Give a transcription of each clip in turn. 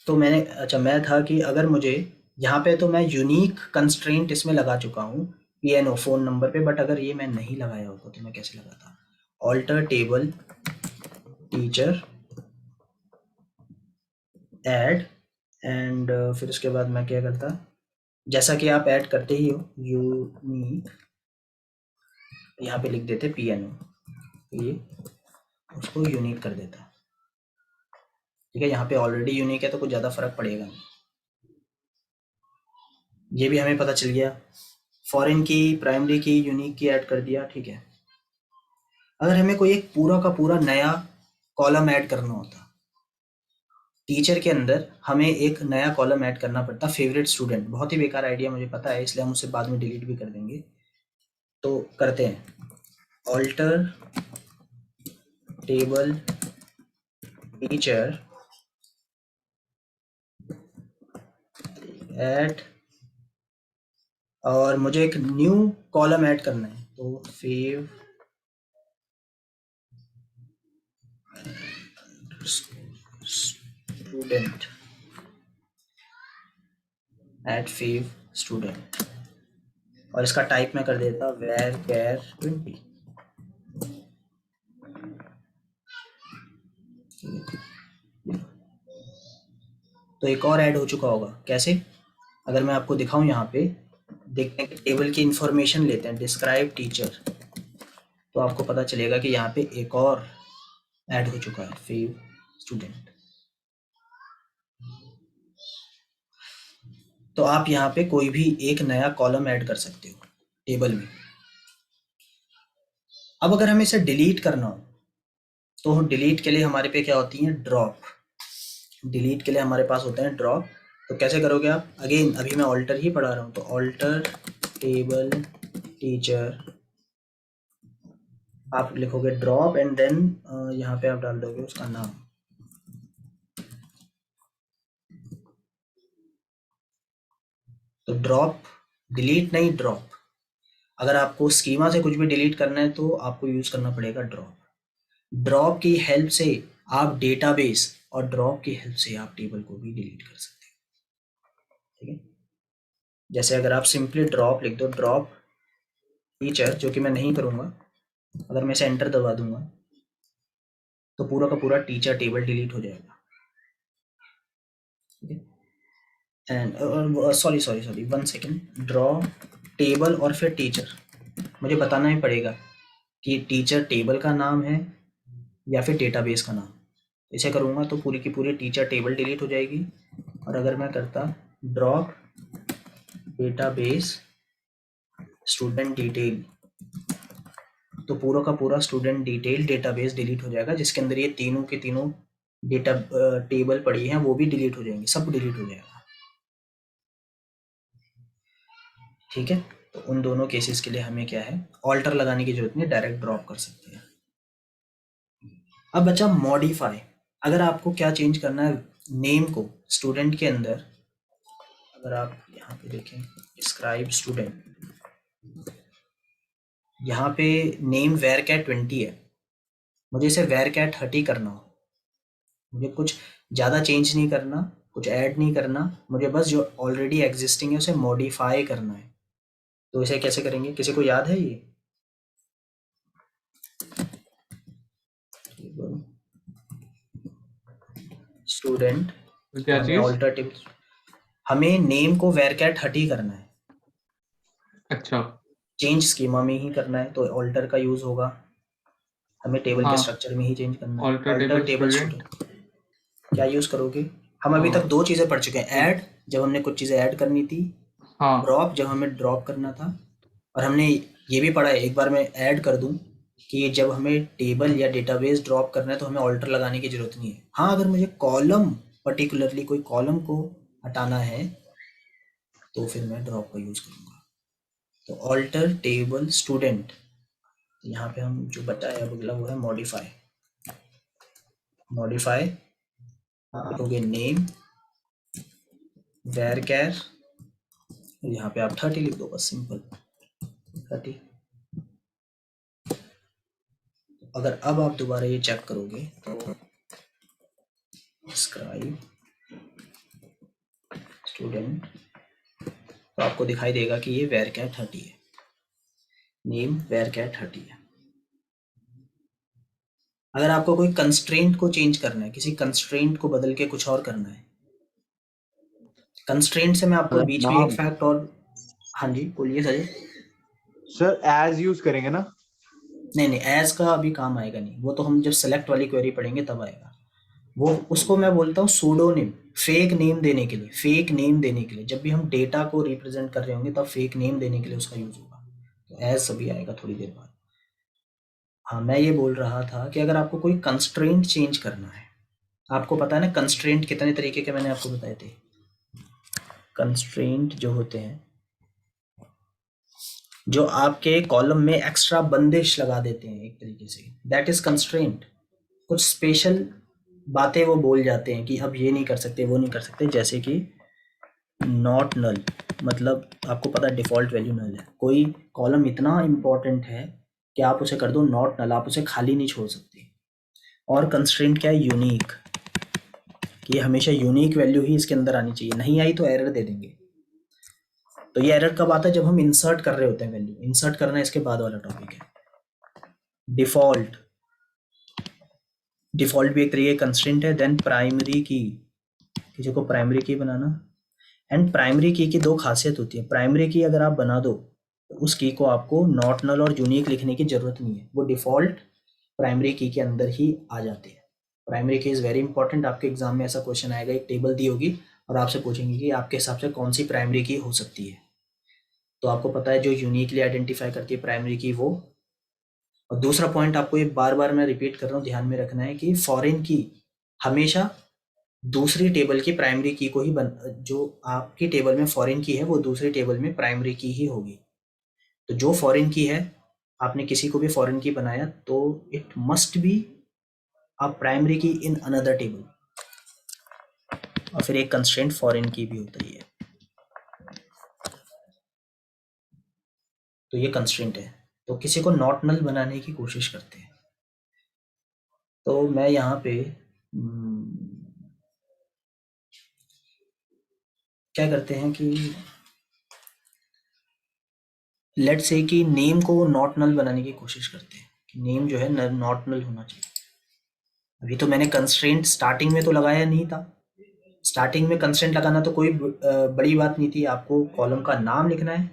तो मैं था कि अगर मुझे यहाँ पे, तो मैं यूनिक कंस्ट्रेंट इसमें लगा चुका हूँ PNO फ़ोन नंबर पे, बट अगर ये मैं नहीं लगाया होता तो मैं कैसे लगाता? Alter table teacher add, and फिर उसके बाद मैं क्या करता, जैसा कि आप ऐड करते ही हो, यूनिक यहाँ पे लिख देते PNO, ये उसको यूनिक कर देता। ठीक है, यहाँ पे ऑलरेडी यूनिक है तो कुछ ज़्यादा फर्क पड़ेगा नहीं। ये भी हमें पता चल गया, फॉरेन की, प्राइमरी की, यूनिक की ऐड कर दिया। ठीक है, अगर हमें कोई एक पूरा का पूरा नया कॉलम ऐड करना होता, टीचर के अंदर हमें एक नया कॉलम ऐड करना पड़ता, फेवरेट स्टूडेंट, बहुत ही बेकार आइडिया मुझे पता है, इसलिए हम उसे बाद में डिलीट भी कर देंगे। तो करते हैं, ऑल्टर टेबल टीचर ऐड, और मुझे एक न्यू कॉलम ऐड करना है, तो fav student, add fav student, और इसका टाइप मैं कर देता वेर कैर 20। तो एक और ऐड हो चुका होगा, कैसे? अगर मैं आपको दिखाऊं, यहाँ पे देखते हैं कि टेबल की इंफॉर्मेशन लेते हैं, डिस्क्राइब टीचर, तो आपको पता चलेगा कि यहाँ पे एक और ऐड हो चुका है, फेव स्टूडेंट। तो आप यहाँ पे कोई भी एक नया कॉलम ऐड कर सकते हो टेबल में। अब अगर हमें इसे डिलीट करना हो, तो डिलीट के लिए हमारे पे क्या होती है, ड्रॉप। डिलीट के लिए हमारे पास होते हैं ड्रॉप। तो कैसे करोगे आप? अगेन अभी मैं ऑल्टर ही पढ़ा रहा हूँ, तो ऑल्टर टेबल टीचर, आप लिखोगे ड्रॉप, एंड देन यहाँ पे आप डाल दोगे उसका नाम। तो ड्रॉप, डिलीट नहीं, ड्रॉप। अगर आपको स्कीमा से कुछ भी डिलीट करना है तो आपको यूज करना पड़ेगा ड्रॉप। ड्रॉप की हेल्प से आप डेटाबेस, और ड्रॉप की हेल्प से आप टेबल को भी डिलीट कर सकते हो। ठीक है, जैसे अगर आप सिंपली ड्रॉप लिख दो, ड्रॉप टीचर, जो कि मैं नहीं करूंगा, अगर मैं इसे एंटर दबा दूंगा तो पूरा का पूरा टीचर टेबल डिलीट हो जाएगा। And sorry sorry sorry, 1 second, draw table और फिर टीचर, मुझे बताना ही पड़ेगा कि टीचर टेबल का नाम है या फिर डेटाबेस का नाम। इसे करूँगा तो पूरी की पूरी टीचर टेबल डिलीट हो जाएगी। और अगर मैं करता ड्रॉप डेटाबेस स्टूडेंट डिटेल, तो पूरा का पूरा स्टूडेंट डिटेल डेटाबेस डिलीट हो जाएगा, जिसके अंदर ये तीनों के तीनों डेटा टेबल पड़ी हैं, वो भी डिलीट हो जाएंगे, सब डिलीट हो जाएगा। ठीक है, तो उन दोनों केसेस के लिए हमें क्या है, ऑल्टर लगाने की जरूरत नहीं, डायरेक्ट ड्रॉप कर सकते हैं। अब बचा मॉडिफाई। अगर आपको क्या चेंज करना है, नेम को स्टूडेंट के अंदर, अगर आप यहाँ पे देखें डिस्क्राइब स्टूडेंट, यहाँ पे नेम वेर कैट 20 है, मुझे इसे वेर कैट 30 करना हो, मुझे कुछ ज़्यादा चेंज नहीं करना, कुछ ऐड नहीं करना, मुझे बस जो ऑलरेडी एग्जिस्टिंग है उसे मॉडिफाई करना है। तो इसे कैसे करेंगे, किसी को याद है ये? स्टूडेंट, तो तो क्या हमें चीज? ऑल्टरनेटिव, हमें नेम को वेर कैट 30 करना है, अच्छा। चेंज स्कीमा में ही करना है, तो ऑल्टर का यूज होगा, हमें टेबल के हाँ, स्ट्रक्चर में ही चेंज करना है। Alter alter table table student. Student क्या यूज करोगे? हम अभी तक दो चीजें पढ़ चुके हैं, ऐड जब हमने कुछ चीजें ऐड करनी थी, हाँ, ड्रॉप जब हमें ड्रॉप करना था, और हमने ये भी पढ़ा है, एक बार मैं ऐड कर दूं, कि जब हमें टेबल या डेटाबेस ड्रॉप करना है तो हमें ऑल्टर लगाने की जरूरत नहीं है। हाँ, अगर मुझे कॉलम, पर्टिकुलरली कोई कॉलम को हटाना है तो फिर मैं ड्रॉप का यूज करूंगा। तो ऑल्टर टेबल स्टूडेंट, यहाँ पे हम जो बचा है अब अगला वो है मॉडिफाई। मॉडिफाई लिखोगे नेम वेर कैर, यहाँ पे आप 30 लिख दो, बस सिंपल 30। अगर अब आप दोबारा ये चेक करोगे तो डिस्क्राइब स्टूडेंट, तो आपको दिखाई देगा कि ये varchar 30 है, नेम varchar 30 है। अगर आपको कोई कंस्ट्रेंट को चेंज करना है, किसी कंस्ट्रेंट को बदल के कुछ और करना है, कंस्ट्रेंट से मैं आपको बीच में एक नाम फैक्ट और, हाँ जी बोलिए सर। सर एज यूज करेंगे ना? नहीं, एज का अभी काम आएगा नहीं, वो तो हम जब सेलेक्ट वाली क्वेरी पढ़ेंगे तब आएगा वो। उसको मैं बोलता हूँ सूडोनिम, फेक नेम देने के लिए, फेक नेम देने के लिए जब भी हम डेटा को रिप्रेजेंट कर रहे होंगे तब फेक नेम देने के लिए उसका यूज होगा। तो एज सभी आएगा थोड़ी देर बाद। हाँ, मैं ये बोल रहा था कि अगर आपको कोई कंस्ट्रेंट चेंज करना है, आपको पता है ना कंस्ट्रेंट कितने तरीके के मैंने आपको बताए थे। कंस्ट्रेंट जो होते हैं, जो आपके कॉलम में एक्स्ट्रा बंदिश लगा देते हैं एक तरीके से, दैट इज कंस्ट्रेंट। कुछ स्पेशल बातें वो बोल जाते हैं कि अब ये नहीं कर सकते, वो नहीं कर सकते, जैसे कि नॉट नल, मतलब आपको पता है डिफ़ॉल्ट वैल्यू नल है। कोई कॉलम इतना इम्पोर्टेंट है कि आप उसे कर दो नॉट नल, आप उसे खाली नहीं छोड़ सकते। और कंस्ट्रेंट क्या है, यूनिक, कि ये हमेशा यूनिक वैल्यू ही इसके अंदर आनी चाहिए, नहीं आई तो एरर दे देंगे। तो ये एरर कब आता है, जब हम इंसर्ट कर रहे होते हैं वैल्यू। इंसर्ट करना इसके बाद वाला टॉपिक है। डिफ़ॉल्ट, डिफ़ॉल्ट भी एक तरीके का कंस्ट्रेंट है। देन प्राइमरी की, किसी को प्राइमरी की बनाना, एंड प्राइमरी की दो खासियत होती है। प्राइमरी की अगर आप बना दो तो उस की को आपको नॉट नल और यूनिक लिखने की जरूरत नहीं है, वो डिफ़ॉल्ट प्राइमरी की के अंदर ही आ जाते हैं। प्राइमरी की इज़ वेरी इंपॉर्टेंट। आपके एग्जाम में ऐसा क्वेश्चन आएगा, एक टेबल दी होगी और आपसे पूछेंगे कि आपके हिसाब से कौन सी प्राइमरी की हो सकती है। तो आपको पता है जो यूनिकली आइडेंटिफाई करती है प्राइमरी की वो। और दूसरा पॉइंट आपको ये बार बार मैं रिपीट कर रहा हूँ, ध्यान में रखना है कि फॉरेन की हमेशा दूसरी टेबल की प्राइमरी की को ही जो आपकी टेबल में फॉरेन की है वो दूसरी टेबल में प्राइमरी की ही होगी। तो जो फॉरेन की है, आपने किसी को भी फॉरेन की बनाया तो it must be a primary की इन अनदर टेबल। और फिर एक कंस्ट्रेंट फॉरेन की भी होता ही है। तो ये कंस्ट्रेंट है। तो किसी को नॉट नल बनाने की कोशिश करते हैं। तो मैं यहाँ पे क्या करते हैं कि लेट्स से कि नेम को नॉट नल बनाने की कोशिश करते हैं कि नेम जो है नॉट नल होना चाहिए। अभी तो मैंने कंस्ट्रेंट स्टार्टिंग में तो लगाया नहीं था। स्टार्टिंग में कंस्ट्रेंट लगाना तो कोई बड़ी बात नहीं थी। आपको कॉलम का नाम लिखना है,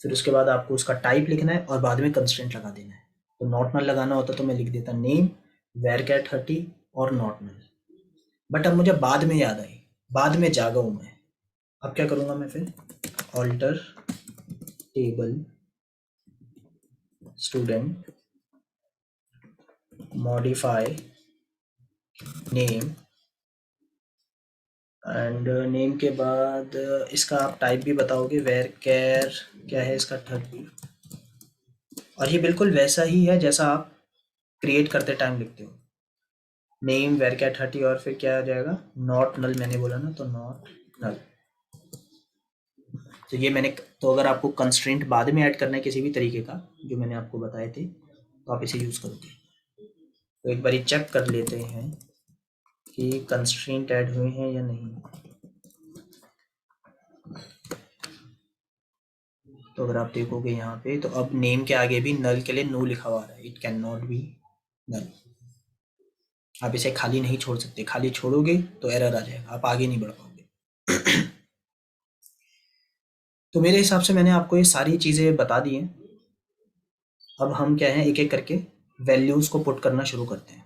फिर उसके बाद आपको उसका टाइप लिखना है और बाद में कंस्ट्रेंट लगा देना है। तो नॉट नल लगाना होता तो मैं लिख देता नेम varchar 30 और नॉट नल। बट अब मुझे बाद में याद आई, बाद में जागा हूँ मैं। अब क्या करूँगा मैं, फिर alter table student modify name, and name के बाद इसका आप टाइप भी बताओगे, varchar क्या है इसका 30। और ये बिल्कुल वैसा ही है जैसा आप क्रिएट करते टाइम लिखते हो, नेम varchar 30 और फिर क्या आ जाएगा, नॉट नल मैंने बोला ना, तो नॉट नल। तो ये मैंने, तो अगर आपको कंस्ट्रेंट बाद में ऐड करना है किसी भी तरीके का जो मैंने आपको बताए थे तो आप इसे यूज़ करोगे। तो एक बार चेक कर लेते हैं कि कंस्ट्रेंट ऐड हुए हैं या नहीं। तो अगर आप देखोगे यहाँ पे तो अब नेम के आगे भी नल के लिए नो लिखा हुआ है, it can not be null. आप इसे खाली नहीं छोड़ सकते, खाली छोड़ोगे तो एरर आ जाएगा, आप आगे नहीं बढ़ पाओगे। तो मेरे हिसाब से मैंने आपको ये सारी चीज़ें बता दी हैं। अब हम क्या है, एक एक करके वैल्यूज़ को पुट करना शुरू करते हैं।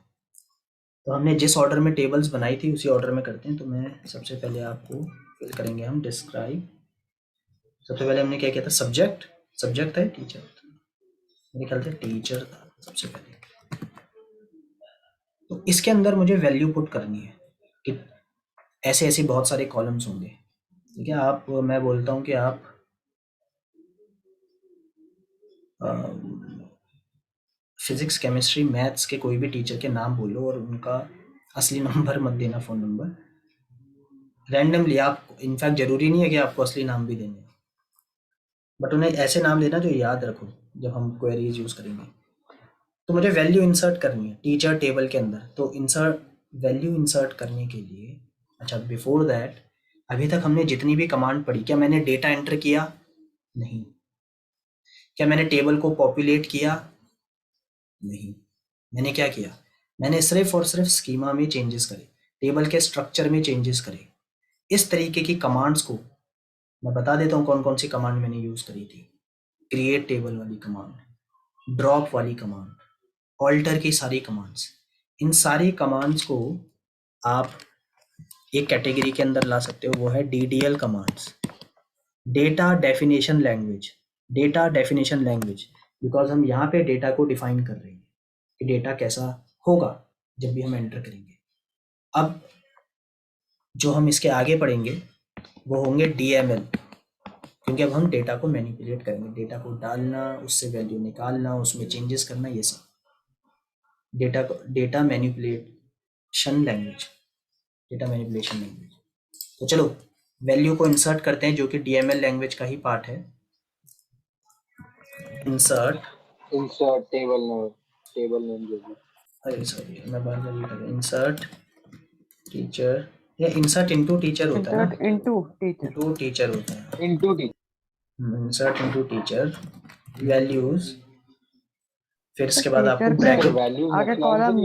तो हमने जिस ऑर्डर में टेबल्स बनाई थी उसी ऑर्डर में करते हैं। तो मैं सबसे पहले आपको फिल करेंगे हम डिस्क्राइब। सबसे पहले हमने क्या किया था, सब्जेक्ट, सब्जेक्ट है टीचर, मेरे ख्याल से टीचर था सबसे पहले। तो इसके अंदर मुझे वैल्यू पुट करनी है कि ऐसे ऐसे बहुत सारे कॉलम्स होंगे, ठीक है। आप, मैं बोलता हूँ कि आप फिजिक्स केमिस्ट्री मैथ्स के कोई भी टीचर के नाम बोलो और उनका असली नंबर मत देना, फ़ोन नंबर रैंडमली। आप इनफैक्ट ज़रूरी नहीं है कि आपको असली नाम भी देने, बट उन्हें ऐसे नाम देना जो याद रखो जब हम क्वेरीज यूज़ करेंगे। तो मुझे वैल्यू इंसर्ट करनी है टीचर टेबल के अंदर। तो इंसर्ट वैल्यू इंसर्ट करने के लिए, अच्छा बिफोर दैट, अभी तक हमने जितनी भी कमांड पढ़ी, क्या मैंने डेटा एंटर किया? नहीं। क्या मैंने टेबल को पॉपुलेट किया? नहीं। मैंने क्या किया? मैंने सिर्फ और सिर्फ स्कीमा में चेंजेस करे, टेबल के स्ट्रक्चर में चेंजेस करे। इस तरीके की कमांड्स को मैं बता देता हूँ कौन कौन सी कमांड मैंने यूज करी थी। क्रिएट टेबल वाली कमांड, ड्रॉप वाली कमांड, ऑल्टर की सारी कमांड्स। इन सारी कमांड्स को आप एक कैटेगरी के अंदर ला सकते हो, वो है DDL commands, data definition language. Data definition language because हम यहाँ पे डेटा को डिफाइन कर रहे हैं कि डेटा कैसा होगा जब भी हम एंटर करेंगे। अब जो हम इसके आगे पढ़ेंगे वो होंगे DML, क्योंकि अब हम डेटा को मैनिपुलेट करेंगे, डेटा को डालना, उससे वैल्यू निकालना, उसमें चेंजेस करना, ये सब data manipulation language, data manipulation language. तो चलो वैल्यू को इंसर्ट करते हैं, जो कि DML लैंग्वेज का ही पार्ट है। इंसर्ट टेबल नेम जो भी, अरे सॉरी मैं बार बार ये कर रहा हूँ। इंसर्ट टीचर या इंसर्ट इनटू टीचर होता है ना? Insert into teacher, into teacher होता है। Into T insert into teacher values, फिर इसके बाद आपको टीचर के ब्रैकेट, वैल्यू आगे कॉलम,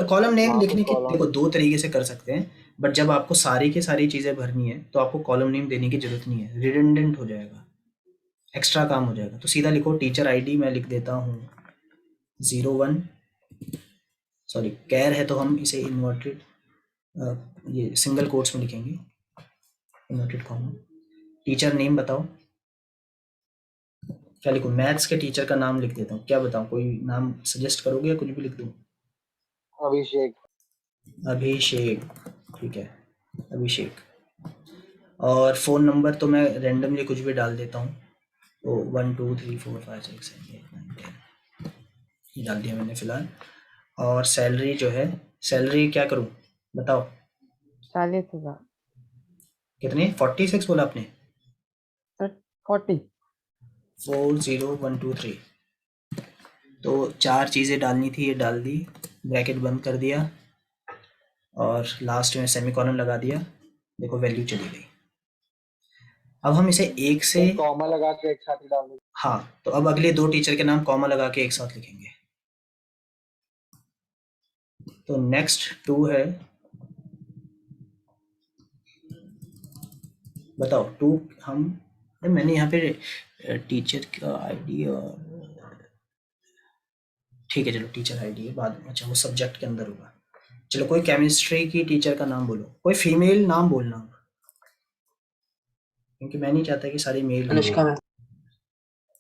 कॉलम नेम वहाँ पे लिखने की column- देखो दो तरीके से कर सकते हैं, बट जब आपको सारी की सारी चीजें भरनी है तो आपको कॉलम नेम देने की जरूरत नहीं है, रिडंडेंट हो जाएगा, एक्स्ट्रा काम हो जाएगा। तो सीधा लिखो टीचर आईडी, मैं लिख देता हूँ 01, सॉरी कैर है तो हम इसे इन्वर्टेड ये सिंगल कोट्स में लिखेंगे, इन्वर्टेड कॉमा। टीचर नेम बताओ, क्या लिखूं? मैथ्स के टीचर का नाम लिख देता हूँ, क्या बताऊँ, कोई नाम सजेस्ट करोगे या कुछ भी लिख दूँ? अभिषेक, ठीक है अभिषेक। और फ़ोन नंबर तो मैं रेंडमली कुछ भी डाल देता हूँ, तो 1 2 3 4 5 6 7 8 9 10 ये डाल दिया मैंने फ़िलहाल। और सैलरी जो है, सैलरी क्या करूँ बताओ? 40,000, कितने? 46 बोला आपने? 40, 40123। तो 4 चीज़ें डालनी थी, ये डाल दी, ब्रैकेट बंद कर दिया और लास्ट में सेमीकोलन लगा दिया। देखो वैल्यू चली गई। अब हम इसे एक से कॉमा लगा के एक साथ ही डाल दो। हाँ, तो अब अगले दो टीचर के नाम कॉमा लगा के एक साथ लिखेंगे। तो नेक्स्ट 2 है, बताओ 2 हम, मैंने यहाँ पे टीचर का आईडी और ठीक है चलो टीचर आईडी है बाद में, अच्छा वो सब्जेक्ट के अंदर होगा। चलो कोई केमिस्ट्री की टीचर का नाम बोलो, कोई फीमेल नाम बोलना, क्योंकि मैं नहीं चाहता कि सारी मेल।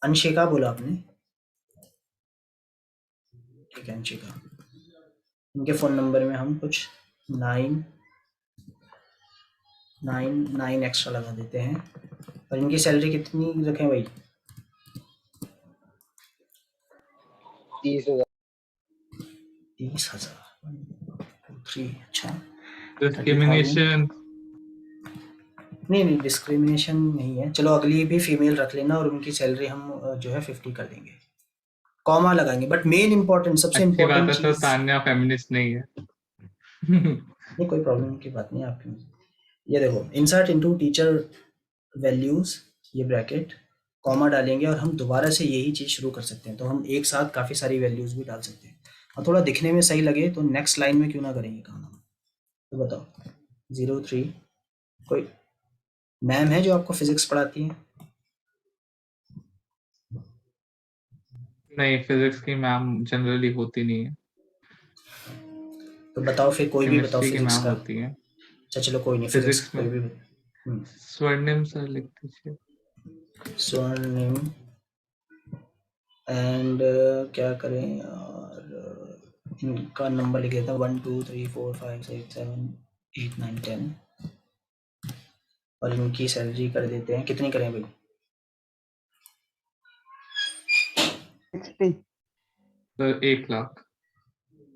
अंशिका बोला आपने, ठीक है अंशिका। इनके फ़ोन नंबर में हम कुछ 9 एक्स्ट्रा लगा देते हैं। और इनकी सैलरी कितनी रखें भाई? 30,000। 30,000 अच्छा। डिस्क्रिमिनेशन नहीं डिस्क्रिमिनेशन नहीं है। चलो अगली भी फीमेल रख लेना और उनकी सैलरी हम जो है 50 कर देंगे, कॉमा लगाएंगे। बट मेन इंपॉर्टेंट, सबसे अच्छी बात इम्पोर्टेंट है, तो चीज, तान्या फेमिनिस्ट नहीं है। नहीं कोई प्रॉब्लम की बात नहीं आपकी। ये देखो इंसर्ट इनटू टीचर वैल्यूज, ये ब्रैकेट कॉमा डालेंगे और हम दोबारा से यही चीज शुरू कर सकते हैं। तो हम एक साथ काफी सारी वैल्यूज भी डाल सकते हैं और थोड़ा दिखने में सही लगे तो नेक्स्ट लाइन में क्यों ना करेंगे काम हम। तो बताओ 03, कोई मैम है जो आपको फिजिक्स पढ़ाती है? नहीं, फिजिक्स की मैम जनरली होती नहीं है, तो बताओ फिर कोई भी बताओ केमिस्ट्री की फिजिक्स मैम का। होती है। अच्छा चलो कोई नहीं, फिजिक्स फिजिक्स कोई में भी। स्वर्णिम सर लिख दीजिए। स्वर्णिम एंड क्या करें, और इनका नंबर लिख देता हूँ 1 2 3 4 5 6 7 8 9 10 और इनकी सैलरी कर देते हैं, कितनी करें भाई? 60, सर 1 लाख।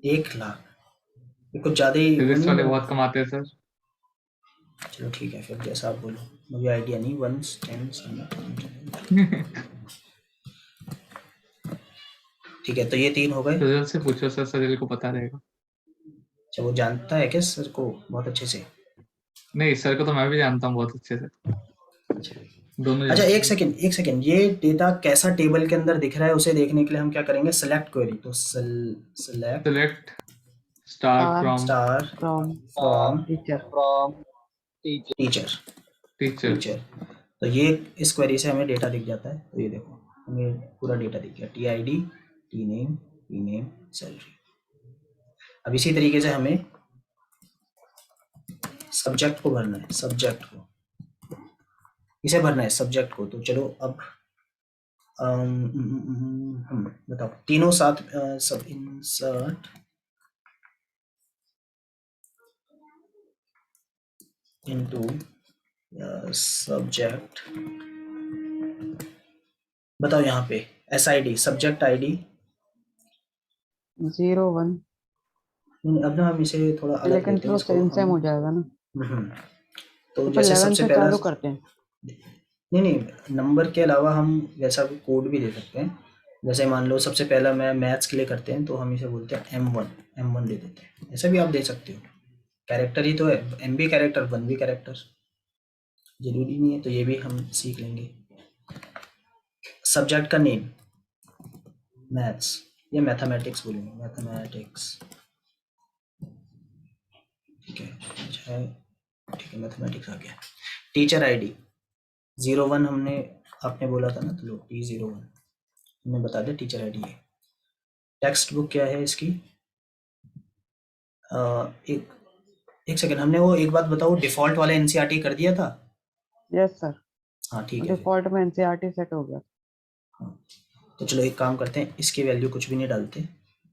1 लाख? ये कुछ ज़्यादा ही वो फिजिक्स नहीं वाले लगा? बहुत कमाते हैं सर। चलो ठीक है फिर जैसा आप बोलो, मुझे आइडिया नहीं। 1 10 7 सर ठीक है, तो ये 3 हो गए। सजल से पूछो सर, सजल को पता रहेगा। अच्छा, वो जानता है क्या सर को बहुत अच्छे से? नहीं, सर को तो मैं भी जानता हूँ बहुत अच्छे से, दोनों अच्छा, जानते एक सेकंड, ये डेटा कैसा टेबल के अंदर दिख रहा है उसे देखने के लिए हम क्या करेंगे, सेलेक्ट क्वेरी। तो select select star Star from star from from teacher. From teacher. Teacher. Teacher. Teacher, तो ये इस क्वेरी से हमें डेटा दिख जाता है। तो ये देखो, हमें पूरा डेटा दिख गया, T I D, T name, salary. अब इसी तरीके से हमें सब्जेक्ट को भरना है, सब्जेक्ट को इसे भरना है, सब्जेक्ट को। तो चलो अब बताओ तीनों साथ, सब इंसर्ट इनटू सब्जेक्ट। बताओ यहाँ पे S I D, subject I D. 01. अब ना हम इसे थोड़ा अलग लेकिन लेते हैं तो इसको सेम हम। हो जाएगा ना, तो तो फिर जैसे 11 सबसे से पहला, चालू करते हैं। नहीं, नंबर के अलावा हम वैसा कोड भी दे सकते हैं। जैसे मान लो सबसे पहला मैं मैथ्स के लिए करते हैं, तो हम इसे बोलते हैं M1 दे देते हैं। ऐसा भी आप दे सकते हो, कैरेक्टर ही तो है, M भी कैरेक्टर, 1 भी कैरेक्टर, जरूरी नहीं है। तो ये भी हम सीख लेंगे। सब्जेक्ट का नेम मैथ्स या मैथमेटिक्स बोलेंगे, मैथमेटिक्स। ठीक है, अच्छा है, ठीक है, मैथमेटिक्स आ गया। टीचर आईडी 01 हमने, आपने बोला था ना, तो लो T01 हमने बता दिया, टीचर आईडी है। टेक्स्ट बुक क्या है इसकी? एक सेकंड, हमने वो एक बात बताओ, डिफॉल्ट वाला एनसीईआरटी कर दिया था? यस सर, हाँ ठीक है फिर। डिफॉल्ट में एनसीईआरटी सेट हो गया। हाँ, तो चलो एक काम करते हैं, इसकी वैल्यू कुछ भी नहीं डालते,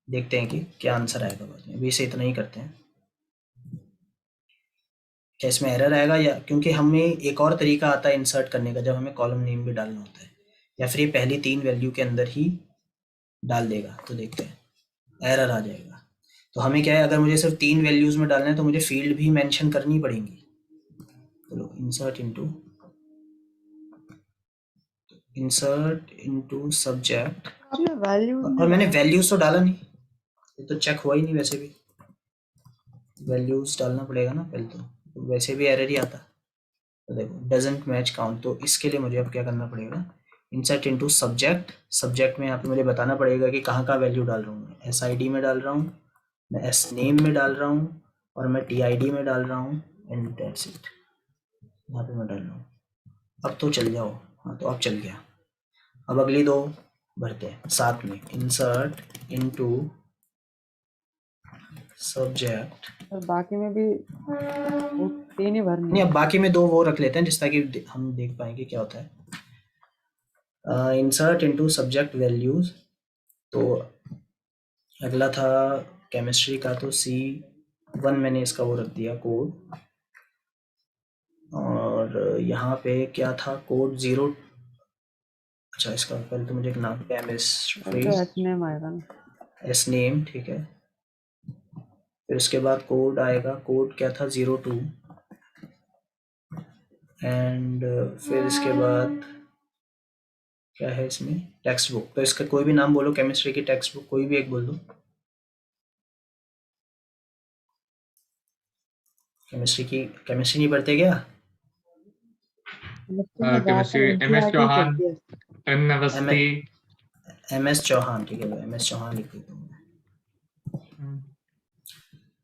देखते हैं कि क्या आंसर आएगा बाद में। अभी इसे इतना ही करते हैं। क्या इसमें एरर आएगा? या क्योंकि हमें एक और तरीका आता है इंसर्ट करने का, जब हमें कॉलम नेम भी डालना होता है, या फिर ये पहली 3 वैल्यू के अंदर ही डाल देगा। तो देखते हैं, एरर आ जाएगा। तो हमें क्या है, अगर मुझे सिर्फ 3 वैल्यूज में डालना है तो मुझे फील्ड भी मेंशन करनी पड़ेंगी। चलो इंसर्ट इनटू सब्जेक्ट। आपने वैल्यू और मैंने वैल्यूज तो डाला नहीं, ये तो चेक हुआ ही नहीं। वैसे भी वैल्यूज डालना पड़ेगा ना पहले, तो वैसे भी एरर ही आता। तो देखो डजंट मैच काउंट, तो इसके लिए मुझे अब क्या करना पड़ेगा, इंसर्ट इनटू सब्जेक्ट। सब्जेक्ट में यहाँ पे मुझे बताना पड़ेगा कि कहाँ का वैल्यू डाल रहा हूँ। एस आई डी में डाल रहा हूँ, मैं एस नेम में डाल रहा हूँ, और मैं टी आई डी में डाल रहा हूँ, एंड दैट्स इट। यहाँ पे मैं डाल रहा हूँ। अब तो चल जाओ। हाँ, तो अब चल गया। अब अगली 2 भरते हैं साथ में, इंसर्ट इनटू सब्जेक्ट। सर, बाकी में भी वो 3 ही भरनी नहीं, है। अब बाकी में 2 वो रख लेते हैं, जिस ताकि हम देख पाएंगे क्या होता है। Insert into subject values. तो अगला था केमिस्ट्री का, तो C1 मैंने इसका वो रख दिया कोड। और यहाँ पे क्या था, कोड 0। अच्छा, इसका पहले तो मुझे एक नाम, केमिस्ट्री तो एच नेम आएगा ना। एस नेम, ठीक है। फिर उसके बाद कोड आएगा, कोड क्या था, 02। एंड फिर इसके बाद क्या है इसमें, टेक्स्ट बुक। तो इसका कोई भी नाम बोलो, केमिस्ट्री की टेक्स्ट बुक कोई भी एक बोल दो। केमिस्ट्री नहीं पढ़ते क्या? Chemistry MS Chauhan, M Awasthi. MS Chauhan, ठीक है, MS चौहान लिख देता हूँ।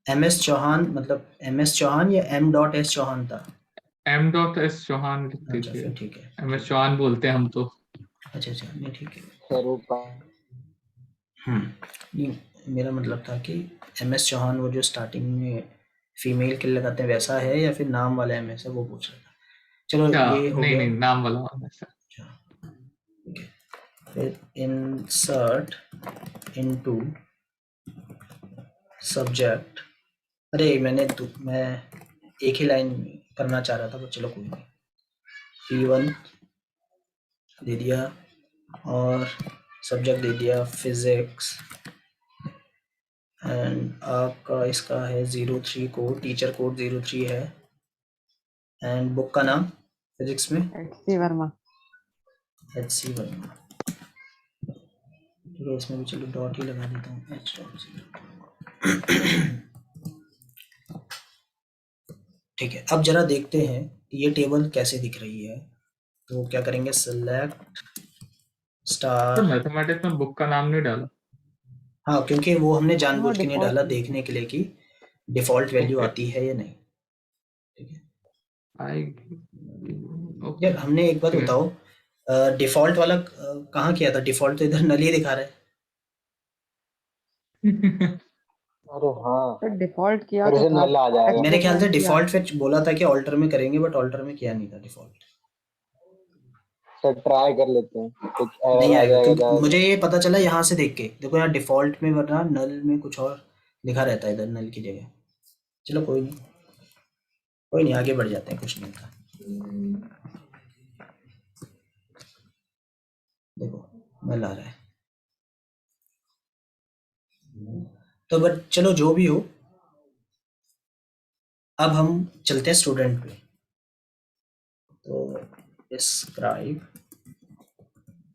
MS चौहान मतलब MS चौहान या M.S चौहान था? M.S चौहान लिख अच्छा दीजिए, फिर ठीक है। MS चौहान बोलते हैं हम तो। अच्छा, नहीं ठीक है। स्वरूप का नहीं, मेरा मतलब था कि MS चौहान वो जो स्टार्टिंग में फीमेल के लिए लगाते हैं वैसा है, या फिर नाम वाला MS है, वो पूछ रहा था। चलो अच्छा, ये हो नहीं गया। नहीं, नाम वाला होना है। अच्छा, ठीक है। फिर इंसर्ट इनटू सब्जेक्ट। अरे मैं एक ही लाइन करना चाह रहा था, पर चलो कोई नहीं। P1 दे दिया, और सब्जेक्ट दे दिया फिजिक्स। एंड आपका इसका है 03 कोड, टीचर कोड 03 है। एंड बुक का नाम फिजिक्स में HC वर्मा। HC वर्मा, ठीक है, इसमें भी चलो डॉट ही लगा देता हूँ, h डॉट 0। ठीक है, अब जरा देखते हैं ये टेबल कैसे दिख रही है। तो क्या करेंगे, सेलेक्ट तो स्टार। मैथमेटिक्स में बुक का नाम नहीं डाला। हाँ, क्योंकि वो हमने हाँ, जानबूझ के नहीं default डाला, में। देखने के लिए कि डिफॉल्ट वैल्यू ओके आती है या नहीं। ठीक है आएगी। ओके यार, हमने एक बात ठीक है। बताओ, डिफॉल्ट वाला कहाँ किया था? डिफॉल्ट तो इधर नल ही दिखा रहा है। अरे हाँ, तो डिफॉल्ट किया फिर तो से था, नल आ जाएगा। मेरे ख्याल से एक्सपेरिमेंट किया। डिफॉल्ट फिर बोला था कि ऑल्टर में करेंगे, बट ऑल्टर में किया नहीं था डिफॉल्ट। सर ट्राई कर लेते हैं, कुछ नहीं एरर आ आएगा, जाएगा क्योंकि ज्यादा मुझे तो। ये पता चला यहाँ से देख के। देखो यहाँ डिफॉल्ट में, वरना नल में कुछ और लिखा रहता है इधर नल की जगह। चलो कोई नहीं, कोई नहीं, आगे बढ़ जाते हैं, कुछ नहीं होता। देखो नल आ रहा है। तो बट चलो जो भी हो, अब हम चलते हैं स्टूडेंट पे। तो डिस्क्राइब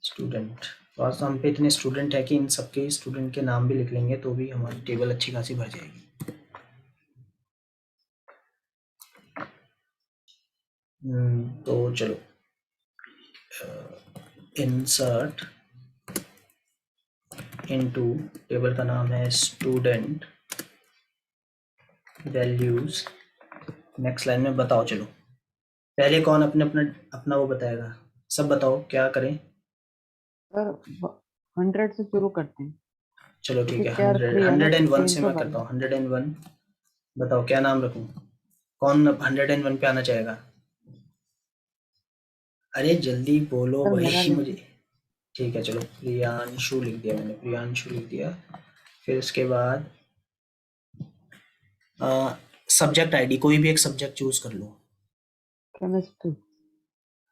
स्टूडेंट। तो आज तो हम पे इतने स्टूडेंट है कि इन सबके स्टूडेंट के नाम भी लिख लेंगे तो भी हमारी टेबल अच्छी खासी भर जाएगी। तो चलो, इंसर्ट इनटू, टेबल का नाम है स्टूडेंट वैल्यूज। नेक्स्ट लाइन में बताओ, चलो पहले कौन अपने अपना अपना वो बताएगा, सब बताओ क्या करें। सर 100 से शुरू करते हैं, चलो ठीक क्योंकि है, क्या 100 3 है ना, 101 से 300 मैं करता भरना। हूँ, 101। बताओ क्या नाम रखूँ, कौन 101 पे आना चाहेगा? अरे जल्दी बोलो सर मेरा भाई लिख मुझे। ठीक है चलो, प्रियांशु लिख दिया मैंने, प्रियांशु लिख दिया। फिर उसके बाद सब्जेक्ट आईडी, कोई भी एक सब्जेक्ट चूज कर लो। केमिस्ट्री।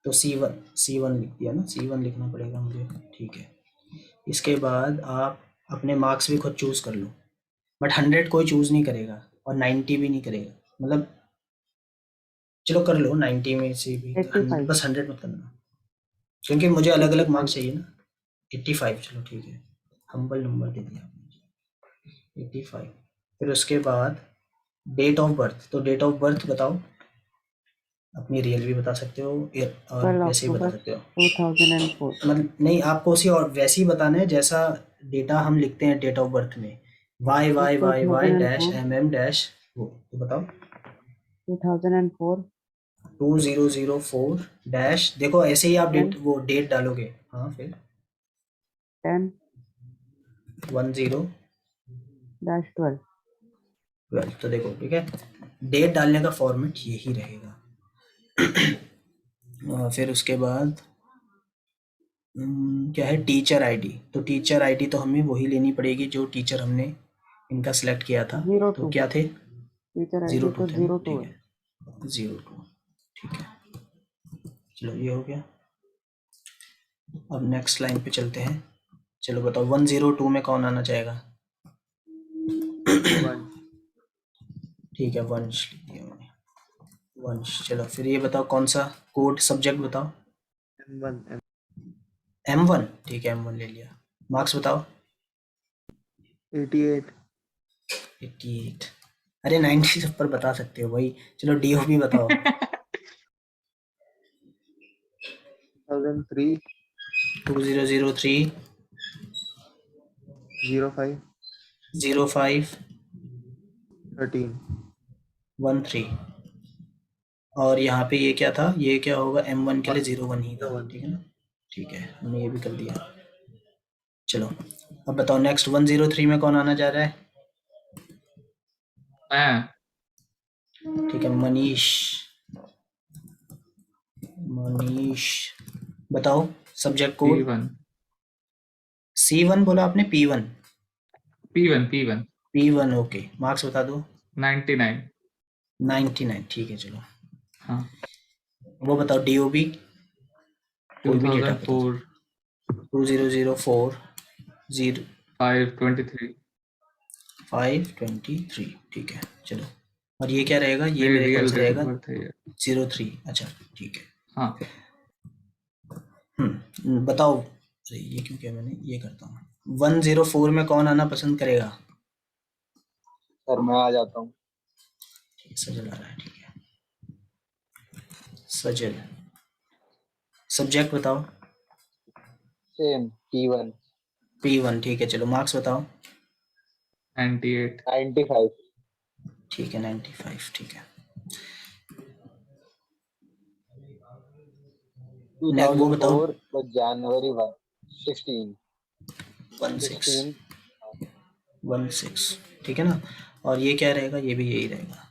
तो C1 लिख दिया ना, C1 लिखना पड़ेगा मुझे। ठीक है, इसके बाद आप अपने मार्क्स भी खुद चूज कर लो, बट 100 कोई चूज नहीं करेगा और 90 भी नहीं करेगा। मतलब चलो कर लो 90 में से भी, 85। बस 100 मत करना, क्योंकि मुझे अलग अलग 85। मार्क्स चाहिए ना। 85 चलो ठीक है, हम्बल नंबर दे दिया आपने, 85। फिर उसके बाद डेट ऑफ बर्थ, तो डेट ऑफ बर्थ बताओ, अपनी रियल भी बता सकते हो और 12 वैसे ही बता अक्टूबर सकते हो। 2004। मतलब नहीं, आपको उसी और वैसे ही बताना है जैसा डेटा हम लिखते हैं डेट ऑफ बर्थ में, Y Y Y Y dash 2004। M M dash, वो तो बताओ। 2004। 2004 डैश, देखो ऐसे ही आप 10। डेट, वो डेट डालोगे। हाँ फिर 10 10 -12। 12। तो देखो ठीक है, डेट डालने का फॉर्मेट यही रहेगा। फिर उसके बाद क्या है, टीचर आईडी। तो टीचर आईडी तो हमें वही लेनी पड़ेगी जो टीचर हमने इनका सिलेक्ट किया था। तो 02। क्या थे, टीचर आईडी 02 तो थे ना, 02 ठीक है। है 02। ठीक है चलो ये हो गया। अब नेक्स्ट लाइन पे चलते हैं। चलो बताओ 102 में कौन आना चाहेगा? ठीक है, वंश लिख दिया मैंने, वंश। चलो फिर ये बताओ कौन सा कोड सब्जेक्ट बताओ। M1। ठीक है M1 ले लिया। मार्क्स बताओ। 88। 88। अरे 90 सब पर बता सकते हो भाई। चलो DOB बताओ। 2003। 2003 05। 05 13। 13। और यहाँ पे ये क्या था, ये क्या होगा, M1 के लिए 01 ही था, 01। ठीक है ना। ठीक है, हमने ये भी कर दिया। चलो अब बताओ नेक्स्ट 103 में कौन आना चाह रहा है? मैं ठीक है, मनीष। मनीष बताओ सब्जेक्ट कोड। P1 C1 बोला आपने, P1? P1 P1 okay. Marks बता दो। 99। 99 ठीक है चलो। हाँ वो बताओ DOB, कोई भी डेटा बता दो। 2004 2004 523। 0523 ठीक है चलो। और ये क्या रहेगा, ये मेरी मेरे ख्याल रियल से डेट ऑफ रहेगा बर्थ है ये। 03। अच्छा ठीक है। हाँ बताओ। अरे ये क्यों किया मैंने, ये करता हूँ। 104 में कौन आना पसंद करेगा? सर मैं आ जाता हूँ। सजल आ रहा है, ठीक है। सजल, सब्जेक्ट बताओ। सेम T1 P1, ठीक है। चलो मार्क्स बताओ। 98। 95 ठीक है, 95, ठीक है। नेक्स्ट वो बताओ। 2004 plus January 1 16 16, 16 16, ठीक है ना। और ये क्या रहेगा? ये भी यही रहेगा।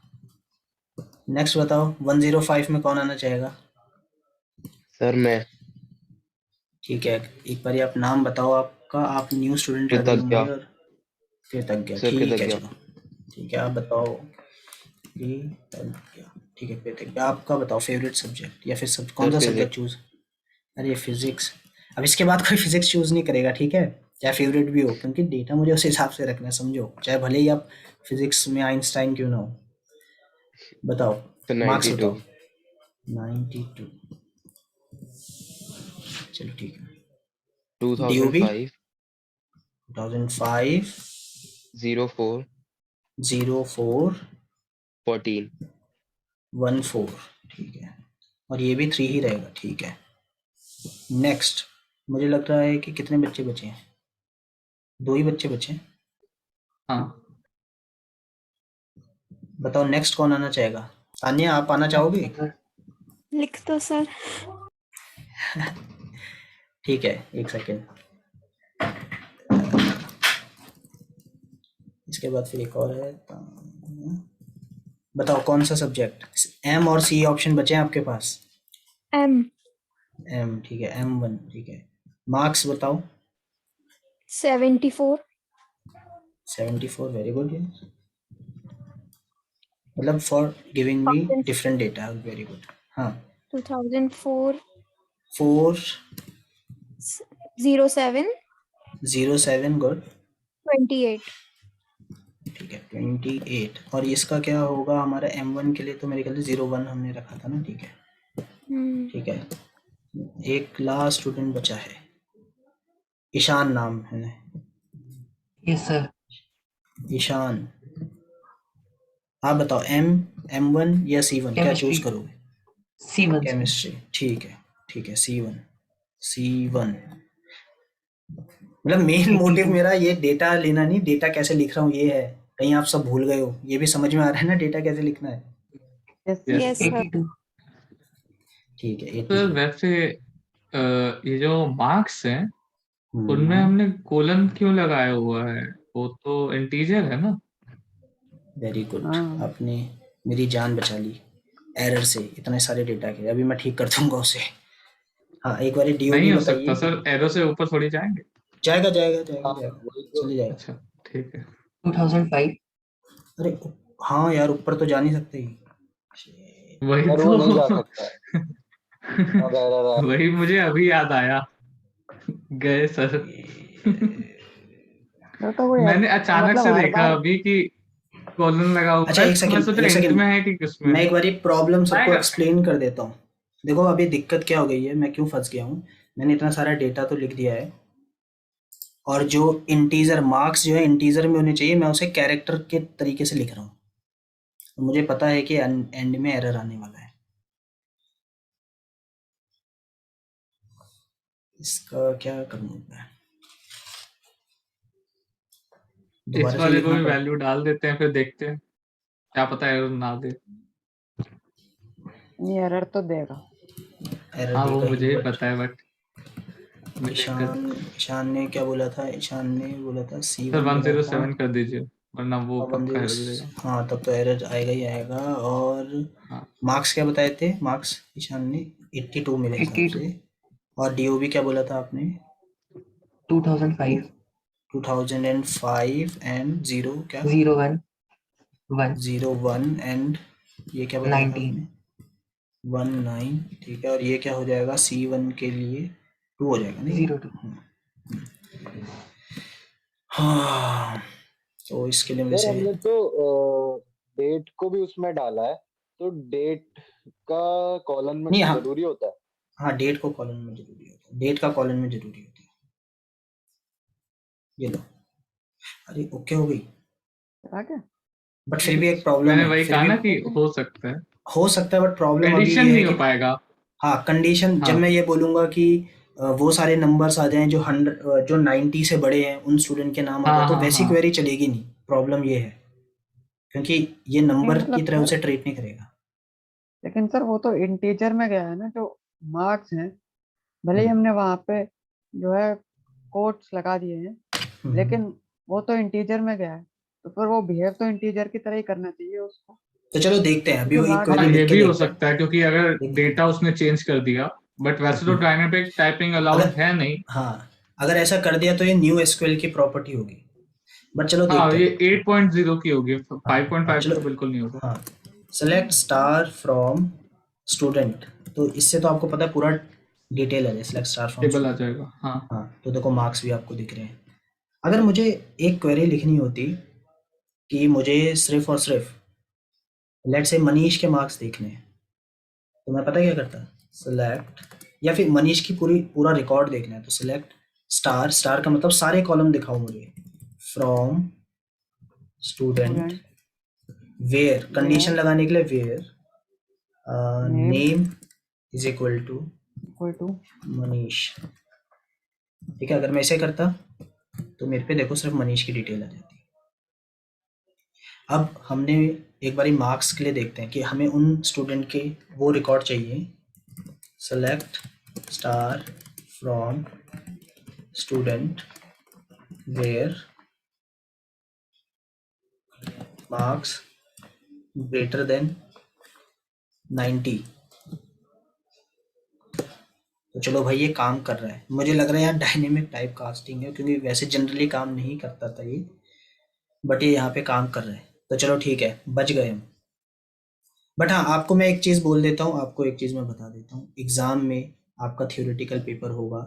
नेक्स्ट बताओ, 105 में कौन आना चाहेगा? सर मैं। ठीक है, एक बार आप नाम बताओ आपका। आप न्यू स्टूडेंट लग रहे कृतज्ञ। होंगे। और कृतज्ञ, सर ठीक है। कृतज्ञ। चलो ठीक है, आप बताओ। कृतज्ञ, ठीक है। कृतज्ञ, आपका बताओ फेवरेट सब्जेक्ट या फिर कौन सर सा सब्जेक्ट फिजिक्स। चूज? अरे फिजिक्स। अब इसके बाद कोई फिजिक्स चूज नहीं करेगा, ठीक है, चाहे फेवरेट भी हो, क्योंकि डेटा मुझे उस हिसाब से रखना है, समझो। चाहे भले ही आप फिजिक्स में आइंस्टाइन क्यों ना हो। बताओ सर मार्क्स 92। बताओ। 92, चलो ठीक है। डीओबी 2005 2005 04 04 14। 14, ठीक है। और ये भी 3 ही रहेगा, ठीक है। नेक्स्ट, मुझे लग रहा है कि कितने बच्चे बचे हैं? 2 ही बच्चे बचे हैं। हाँ बताओ नेक्स्ट कौन आना चाहेगा? तान्या, आप आना चाहोगे? लिख दो सर। ठीक है, एक सेकेंड। इसके बाद फिर एक और है। बताओ कौन सा सब्जेक्ट? एम और सी ऑप्शन बचे हैं आपके पास। एम। एम, ठीक है। M1, ठीक है। मार्क्स बताओ। 74। 74, वेरी गुड। मतलब for giving me different data, very good. हाँ, 2004 4 07 07, गुड। 28। ठीक है, 28। और इसका क्या होगा हमारा M1 के लिए? तो मेरे ख्याल से 01 हमने रखा था ना, ठीक है। ठीक है, एक लास्ट स्टूडेंट बचा है, ईशान नाम है। Yes sir. ईशान, आप बताओ M1 या C1 क्या चूज केमिस्ट्री। करोगे? C1 sir. केमिस्ट्री, ठीक है। ठीक है, C1। मतलब मेन मोटिव 82। मेरा ये डेटा लेना नहीं, डेटा कैसे लिख रहा हूँ ये है। कहीं आप सब भूल गए हो, ये भी समझ में आ रहा है ना डेटा कैसे लिखना है। Yes yes yes sir. Sir. 82। ठीक है, सर 82। वैसे ये जो मार्क्स हैं उनमें हम्म, हमने कोलन क्यों लगाया हुआ है? वो तो इंटीजर है ना। Very good. हाँ आपने मेरी जान बचा ली एरर से, इतने सारे डेटा के। अभी मैं ठीक कर दूंगा उसे। हाँ, एक बार नहीं डीओबी हो सकता बताइए। सर, एरो से ऊपर थोड़ी जाएंगे। जाएगा जाएगा जाएगा हाँ जाएगा, वही तो। चले जाएगा। अच्छा ठीक है। 2005। अरे हाँ यार, ऊपर तो जा नहीं सकते ही। Shit. वही सर वो तो नहीं जा सकता है। अब एरर आया। वही मुझे अभी याद आया। गए सर। तो कोई मैंने अचानक मतलब से हर देखा बार अभी कि कॉलन लगा हुआ अच्छा, है, एक तो मैं सेकंड, सोचा एक इंट सेकंड। में है कि किसमें मैं है। एक बार प्रॉब्लम सबको आएगा। एक्सप्लेन कर देता हूँ। देखो अभी दिक्कत क्या हो गई है, मैं क्यों फंस गया हूँ। मैंने इतना सारा डेटा तो लिख दिया है, और जो इंटीजर मार्क्स जो है इंटीजर में होने चाहिए, मैं उसे कैरेक्टर के तरीके से लिख रहा हूँ। मुझे पता है कि एंड में एरर आने वाला है। इसका क्या करूँ मैं? इस दोबारा से वाले को लिखना भी पड़ेगा। वैल्यू डाल देते हैं, फिर देखते हैं, क्या पता एरर ना दे। नहीं एरर तो देगा। एरर हाँ वो देगा ही, मुझे भी बट पता है, बट मिलेगा। ईशान, ईशान ने क्या बोला था? ईशान ने बोला था सर C1 बोला था। 107 कर दीजिए, वरना वो और पक्का 10, एरर देगा। हाँ तब तो एरर आएगा ही आएगा। और हाँ मार्क्स क्या बताए थे? मार्क्स ईशान ने 82 मेरे हिसाब 82। से। और डीओबी क्या बोला था आपने? 2005। 2005 एंड 0 क्या? 01 1 01 एंड ये क्या बताया था 19। आपने? 19, ठीक है। और ये क्या हो जाएगा? C1 के लिए 2 हो जाएगा नहीं? 02। हाँ, तो इसके लिए मेरे सर से हमने तो डेट को भी उसमें डाला है, तो डेट का कॉलम में नहीं। हाँ जरूरी होता है। हाँ, डेट को कॉलम में जरूरी होता है, डेट का कॉलम में जरूरी होता है। ये लो, अरे ओके हो गई, चला क्या? बट फिर भी एक प्रॉब्लम मैंने है, वही फिर कहा भी ना कि हो सकता है, हो सकता है, बट प्रॉब्लम अभी एडिशन ये है नहीं हो कि पाएगा। हाँ कंडीशन, जब हाँ मैं ये बोलूंगा कि वो सारे नंबर्स आ जाएं जो 100 जो 90 से बड़े हैं, उन स्टूडेंट के नाम आ हाँ जाए, तो हाँ वैसी हाँ क्वेरी चलेगी नहीं। प्रॉब्लम ये है क्योंकि ये नहीं नंबर की मतलब तरह सर, उसे ट्रीट नहीं करेगा। लेकिन सर वो तो इंटीजर में गया है ना, जो मार्क्स हैं, भले ही हम्म, हमने वहां पे जो है कोट्स लगा दिए हैं, हम्म। लेकिन वो तो इंटीजर में गया है, तो फिर वो बिहेव तो इंटीजर की तरह ही करना चाहिए उसको, तो चलो देखते हैं, अभी क्योंकि वो एक मार्क्स क्वेरी हाँ, ये लिख के भी हो देखते हैं। सकता है क्योंकि अगर देखते हैं। डेटा उसने चेंज कर दिया, बट वैसे तो हम्म, डायनेमिक टाइपिंग अलाउड अगर है नहीं। हाँ, अगर ऐसा कर दिया तो ये न्यू एसक्यूएल की प्रॉपर्टी होगी, बट चलो हाँ, देखते ये हैं। 8.0 की होगी, हाँ 5.5 की चलो, तो बिल्कुल नहीं होगा। हाँ सेलेक्ट स्टार फ्रॉम स्टूडेंट, तो इससे तो आपको पता है पूरा डिटेल है, सेलेक्ट स्टार फ्रॉम टेबल आ स्टूडेंट। जाएगा, हाँ। हाँ तो देखो मार्क्स भी आपको दिख रहे हैं। अगर मुझे एक क्वेरी लिखनी होती कि मुझे सिर्फ और सिर्फ लेट से मनीष के मार्क्स देखने हैं, तो मैं पता क्या करता, सिलेक्ट, या फिर मनीष की पूरा रिकॉर्ड देखना है तो सिलेक्ट स्टार, स्टार का मतलब सारे कॉलम दिखाओ मुझे, from student, student where, condition where लगाने के लिए where name name is equal to equal to. Manish. ठीक है, अगर मैं ऐसे करता तो मेरे पे देखो सिर्फ मनीष की डिटेल आ जाती। अब हमने एक बारी मार्क्स के लिए देखते हैं कि हमें उन स्टूडेंट के वो रिकॉर्ड चाहिए, select star from student where marks greater than 90। तो चलो भाई ये काम कर रहा है, मुझे लग रहा है यार डायनेमिक टाइप कास्टिंग है, क्योंकि वैसे जनरली काम नहीं करता था ये, बट ये यहाँ पे काम कर रहा है, तो चलो ठीक है, बच गए हम। बट हाँ, आपको मैं एक चीज़ बोल देता हूँ, आपको एक चीज़ मैं बता देता हूँ, एग्ज़ाम में आपका थ्योरेटिकल पेपर होगा,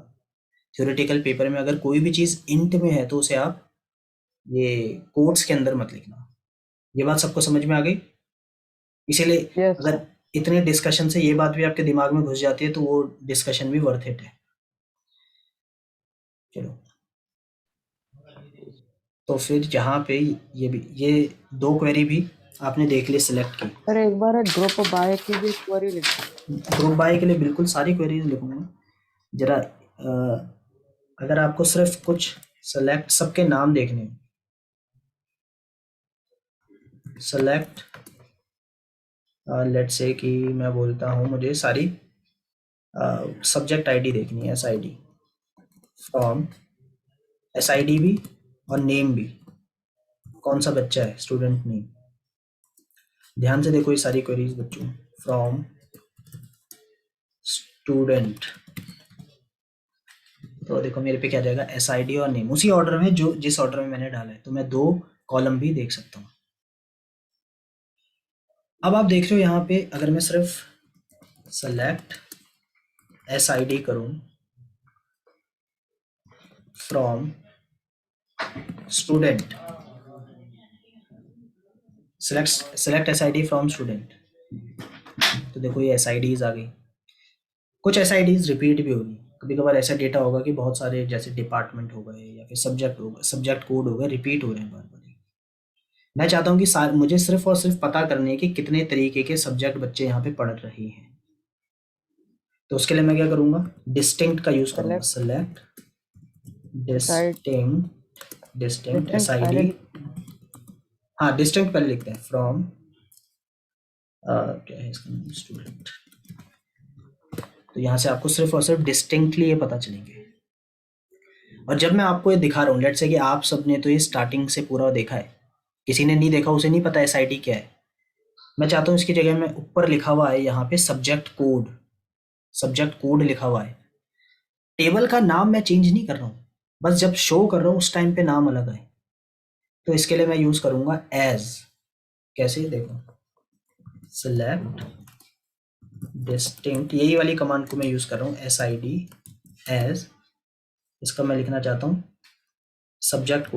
थ्योरेटिकल पेपर में अगर कोई भी चीज़ इंट में है तो उसे आप ये कोट्स के अंदर मत लिखना। ये बात सबको समझ में आ गई? इसीलिए यस अगर सर। इतने डिस्कशन से ये बात भी आपके दिमाग में घुस जाती है तो वो डिस्कशन भी वर्थ इट है। चलो, तो फिर यहाँ पे ये दो क्वेरी भी आपने देख ली सिलेक्ट की। सर एक बार ग्रुप बाय की भी क्वेरी लिख दो। ग्रुप बाय के लिए बिल्कुल सारी क्वेरीज लिखूंगा। जरा अगर आपको सिर्फ कुछ सेलेक्ट सबके नाम देखने हैं, सेलेक्ट लेट्स से कि मैं बोलता हूँ मुझे सारी सब्जेक्ट आईडी देखनी है, एसआईडी फ्रॉम, एसआईडी भी और नेम भी, कौन सा बच्चा है, स्टूडेंट नेम। ध्यान से देखो ये सारी क्वेरीज बच्चों, फ्रॉम स्टूडेंट, तो देखो मेरे पे क्या जाएगा, एसआईडी और नेम उसी ऑर्डर में जो जिस ऑर्डर में मैंने डाला है, तो मैं 2 कॉलम भी देख सकता हूँ। अब आप देख रहे हो यहाँ पे अगर मैं सिर्फ सेलेक्ट एसआईडी करूँ from student, select SID from student, तो देखो ये एसआईडीज आ गई। कुछ एसआईडीज रिपीट भी होगी, कभी कभार ऐसा डेटा होगा कि बहुत सारे जैसे डिपार्टमेंट हो गए या फिर सब्जेक्ट हो गए, सब्जेक्ट कोड हो गए, रिपीट हो रहे हैं बार बार। मैं चाहता हूँ कि मुझे सिर्फ और सिर्फ पता करनी है कि कितने तरीके के सब्जेक्ट बच्चे यहाँ पे पढ़ रहे हैं। तो उसके लिए मैं क्या करूँगा, डिस्टिंक्ट का यूज करूँगा, सेलेक्ट डिस्टिंक्ट एसआईडी, हाँ डिस्टिंक्ट पहले लिखते हैं, फ्रॉम क्या है इसका नाम, स्टूडेंट। तो यहाँ से आपको सिर्फ और सिर्फ डिस्टिंक्टली ये पता चलेंगे। और जब मैं आपको ये दिखा रहा हूँ, लेट्स से कि आप सबने तो ये स्टार्टिंग से पूरा देखा है, किसी ने नहीं देखा उसे नहीं पता एसआईडी क्या है। मैं चाहता हूँ इसकी जगह में ऊपर लिखा हुआ है यहाँ पे सब्जेक्ट कोड लिखा हुआ है। टेबल का नाम मैं चेंज नहीं कर रहा हूँ, बस जब शो कर रहा हूँ उस टाइम पे नाम अलग है। तो इसके लिए मैं यूज करूंगा एज, कैसे देखो, सिलेक्ट डिस्टिंक्ट, यही वाली कमांड को मैं यूज कर रहा हूँ, एसआईडी एज, इसका मैं लिखना चाहता हूँ सब्जेक्ट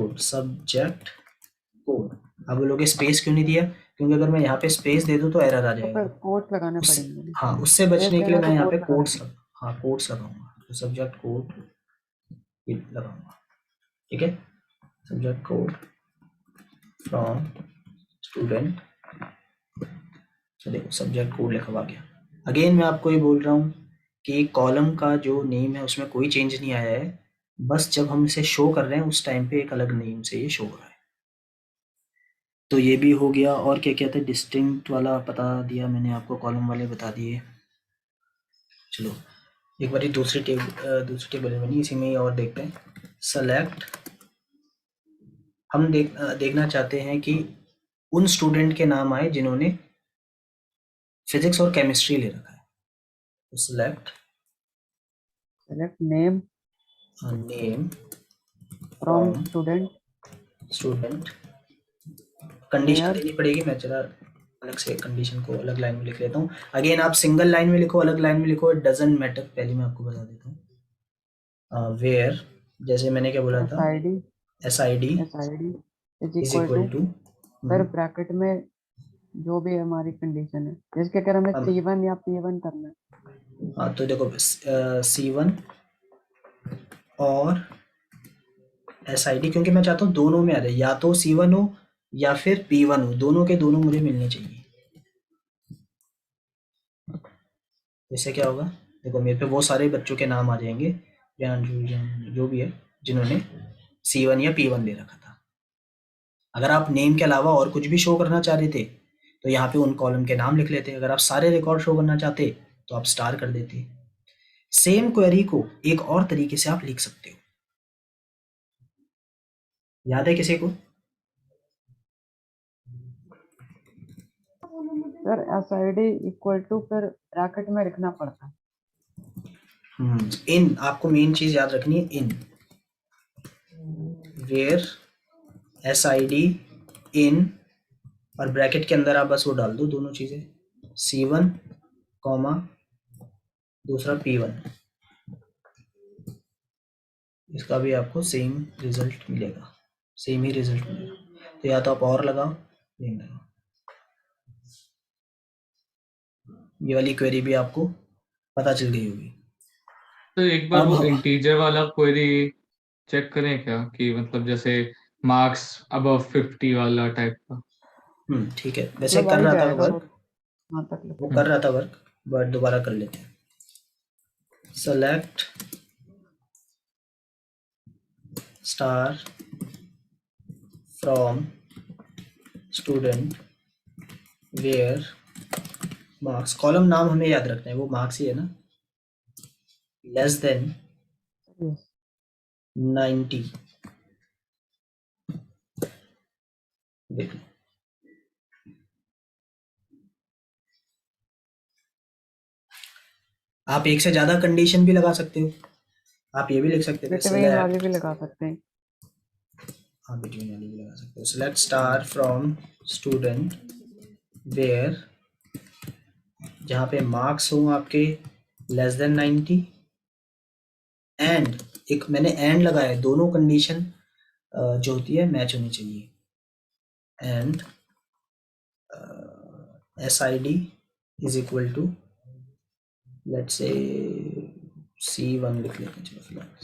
कोड। अब वो लोग स्पेस क्यों नहीं दिया, क्योंकि अगर मैं यहाँ पे स्पेस दे दूँ तो एरर आ तो जाएगा। फिर कोट्स लगाने पड़ेंगे। हाँ, उससे बचने के लिए देना मैं तो यहाँ पे कोट्स कोट्स लगाऊंगा, तो सब्जेक्ट कोड लगाऊंगा। ठीक है, सब्जेक्ट कोड फ्रॉम स्टूडेंट। तो देखो सब्जेक्ट कोड लिखा हुआ गया। अगेन मैं आपको ये बोल रहा हूँ कि कॉलम का जो नेम है उसमें कोई चेंज नहीं आया है, बस जब हम इसे शो कर रहे हैं उस टाइम पे एक अलग नेम से ये शो हो रहा है। तो ये भी हो गया। और क्या क्या था, डिस्टिंक्ट वाला बता दिया मैंने आपको, कॉलम वाले बता दिए। चलो एक बार दूसरी टेबल में नहीं, इसी में ही और देखते हैं। सेलेक्ट, हम देखना चाहते हैं कि उन स्टूडेंट के नाम आए जिन्होंने फिजिक्स और केमिस्ट्री ले रखा है। तो select name name from from student condition Where? देनी पड़ेगी। मैं जरा अलग से कंडीशन को अलग लाइन में लिख लेता हूँ। अगेन आप सिंगल लाइन में लिखो, अलग लाइन में लिखो, इट डजंट मैटर। पहले मैं आपको बता देता हूँ। वेयर, जैसे मैंने क्या बोला था, SID SID is is equal equal to, to, फिर ब्रैकेट में जो भी हमारी कंडीशन है, जिसके अगर हमें अब- C1 या P1 करना है। हाँ तो देखो C1 और SID, क्योंकि मैं चाहता हूँ दोनों में आ जाए, या तो C1 हो या फिर P1 हो, दोनों के दोनों मुझे मिलने चाहिए। इससे क्या होगा, देखो मेरे पे वो सारे बच्चों के नाम आ जाएंगे जो भी है जिन्होंने C1 या P1 ले रखा था। अगर आप नेम के अलावा और कुछ भी शो करना चाह रहे थे तो यहाँ पे उन कॉलम के नाम लिख लेते। अगर आप सारे रिकॉर्ड शो करना चाहते तो आप स्टार कर देते। सेम क्वेरी को एक और तरीके से आप लिख सकते हो, याद है किसी को? सर SID इक्वल टू फिर ब्रैकेट में लिखना पड़ता है। इन, आपको मेन चीज याद रखनी है, इन वेयर SID इन, और ब्रैकेट के अंदर आप बस वो डाल दो दोनों चीजें, C1 कॉमा दूसरा P1। इसका भी आपको सेम रिजल्ट मिलेगा, सेम ही रिजल्ट मिलेगा। तो या तो आप और लगाओ, नहीं लगाओ। ये वाली क्वेरी भी आपको पता चल गई होगी। तो एक बार अब वो हम- इंटीजर वाला क्वेरी चेक करें क्या, कि मतलब जैसे मार्क्स अबव 50 वाला टाइप का। ठीक है, वैसे मतलब कर वही रहा था जाएगा वर्क, वहाँ तक लिखो। वो कर रहा था वर्क, बट दोबारा कर लेते हैं। Select star from student where marks, column नाम हमें याद रखना है, वो मार्क्स ही है ना, लेस देन Yes. 90। देख लो, आप एक से ज्यादा कंडीशन भी लगा सकते हो। आप ये भी लिख सकते थे बिटवीन वाली सेलेक्ट, भी लगा सकते हैं। हाँ बिटवीन वाली भी लगा सकते हो। Select star from student where, जहाँ पे मार्क्स हो आपके लेस देन 90, एंड एक मैंने एंड लगाया, दोनों कंडीशन जो होती है मैच होनी चाहिए। And SID is equal to, let's say C1 लिख लेते हैं, चलो फिलहाल